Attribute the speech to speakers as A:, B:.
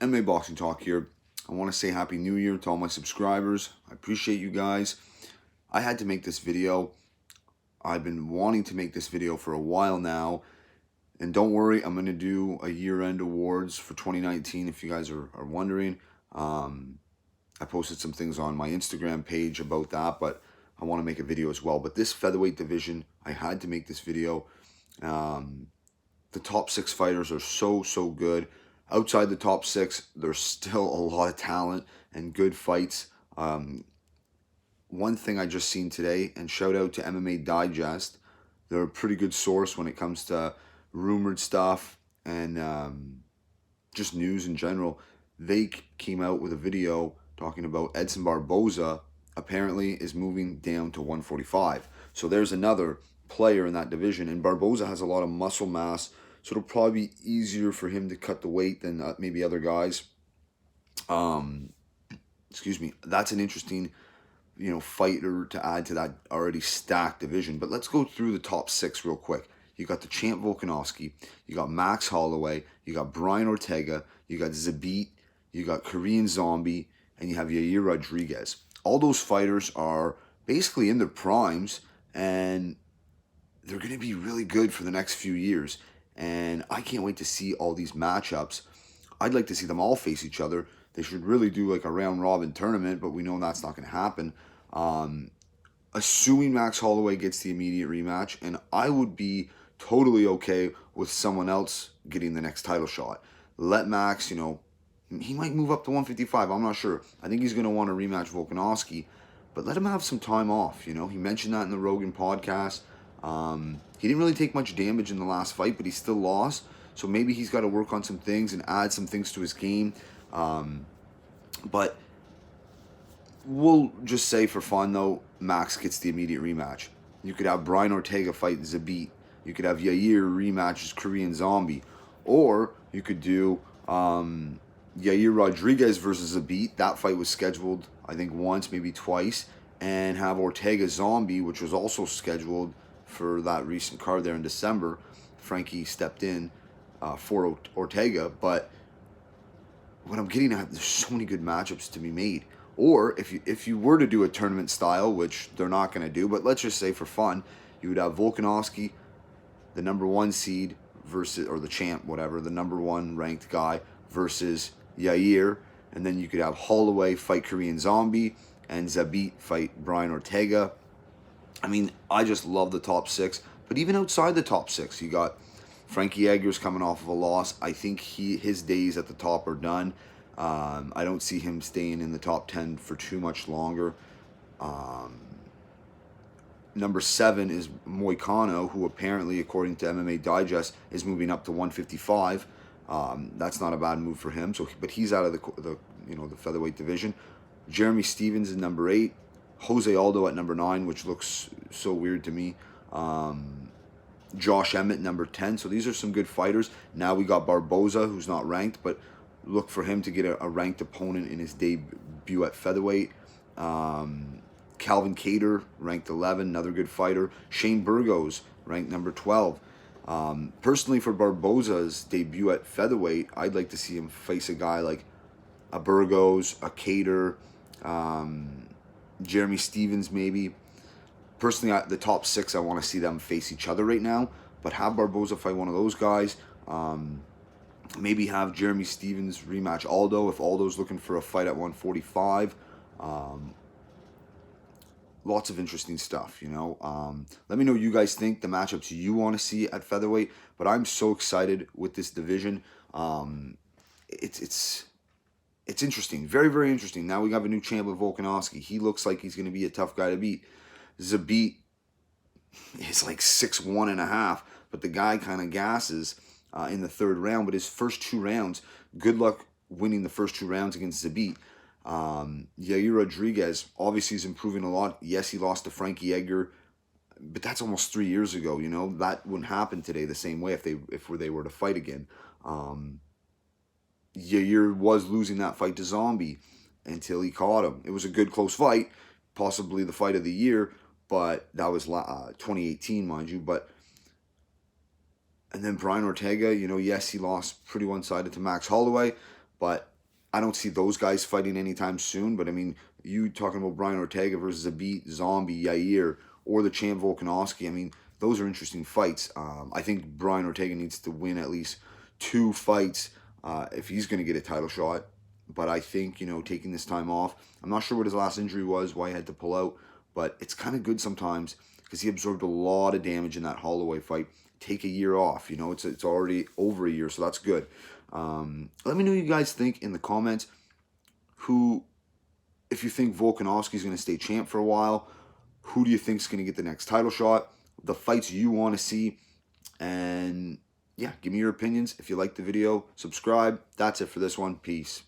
A: MMA Boxing Talk here. I want to say Happy New Year to all my subscribers. I appreciate you guys. I had to make this video. I've been wanting to make this video for a while now. And don't worry, I'm going to do a year-end awards for 2019 if you guys are wondering. I posted some things on my Instagram page about that, but I want to make a video as well. But this featherweight division, I had to make this video. The top 6 fighters are so good. Outside the top 6, there's still a lot of talent and good fights. One thing I just seen today, and shout out to MMA Digest, they're a pretty good source when it comes to rumored stuff and just news in general. They came out with a video talking about Edson Barboza apparently is moving down to 145. So there's another player in that division, and Barboza has a lot of muscle mass, so it'll probably be easier for him to cut the weight than maybe other guys. Excuse me. That's an interesting, fighter to add to that already stacked division. But let's go through the top 6 real quick. You got the champ Volkanovski, you got Max Holloway, you got Brian Ortega, you got Zabit, you got Korean Zombie, and you have Yair Rodriguez. All those fighters are basically in their primes, and they're going to be really good for the next few years. And I can't wait to see all these matchups. I'd like to see them all face each other. They should really do like a round-robin tournament, but we know that's not going to happen. Assuming Max Holloway gets the immediate rematch, and I would be totally okay with someone else getting the next title shot. Let Max, he might move up to 155. I'm not sure. I think he's going to want to rematch Volkanovski, but let him have some time off. He mentioned that in the Rogan podcast. He didn't really take much damage in the last fight, but he still lost. So maybe he's got to work on some things and add some things to his game. But we'll just say for fun, though, Max gets the immediate rematch. You could have Brian Ortega fight Zabit. You could have Yair rematches Korean Zombie. Or you could do Yair Rodriguez versus Zabit. That fight was scheduled, I think, once, maybe twice. And have Ortega Zombie, which was also scheduled for that recent card there in December. Frankie stepped in for Ortega. But what I'm getting at, there's so many good matchups to be made. Or if you were to do a tournament style, which they're not going to do, but let's just say for fun, you would have Volkanovski, the number 1 seed, versus, or the champ, whatever, the number 1 ranked guy, versus Yair. And then you could have Holloway fight Korean Zombie, and Zabit fight Brian Ortega. I mean, I just love the top 6. But even outside the top 6, you got Frankie Edgar's coming off of a loss. I think his days at the top are done. I don't see him staying in the top 10 for too much longer. Number 7 is Moicano, who apparently, according to MMA Digest, is moving up to 155. That's not a bad move for him. But he's out of the featherweight division. Jeremy Stephens is number 8. Jose Aldo at number 9, which looks so weird to me. Josh Emmett, number 10. So these are some good fighters. Now we got Barboza, who's not ranked, but look for him to get a ranked opponent in his debut at featherweight. Calvin Kattar, ranked 11, another good fighter. Shane Burgos, ranked number 12. Personally, for Barboza's debut at featherweight, I'd like to see him face a guy like a Burgos, a Kattar, Jeremy Stephens maybe. Personally, the top 6, I want to see them face each other right now. But have Barboza fight one of those guys. Maybe have Jeremy Stephens rematch Aldo if Aldo's looking for a fight at 145. Lots of interesting stuff, Let me know what you guys think, the matchups you want to see at featherweight. But I'm so excited with this division. It's interesting. Very, very interesting. Now we have a new champ with Volkanovski. He looks like he's going to be a tough guy to beat. Zabit is like 6'1.5", but the guy kind of gasses in the 3rd round. But his first 2 rounds, good luck winning the first 2 rounds against Zabit. Yair Rodriguez obviously is improving a lot. Yes, he lost to Frankie Edgar, but that's almost 3 years ago. That wouldn't happen today the same way if they were to fight again. Yair was losing that fight to Zombie until he caught him. It was a good close fight, possibly the fight of the year, but that was 2018, mind you. And then Brian Ortega, yes, he lost pretty one-sided to Max Holloway, but I don't see those guys fighting anytime soon. But I mean, you talking about Brian Ortega versus Zabit, Zombie, Yair, or the champ Volkanovski. I mean, those are interesting fights. I think Brian Ortega needs to win at least 2 fights if he's going to get a title shot. But I think, taking this time off, I'm not sure what his last injury was, why he had to pull out, but it's kind of good sometimes because he absorbed a lot of damage in that Holloway fight. Take a year off, it's already over a year, so that's good. Let me know what you guys think in the comments. If you think Volkanovski is going to stay champ for a while, who do you think is going to get the next title shot? The fights you want to see, and yeah, give me your opinions. If you liked the video, subscribe. That's it for this one. Peace.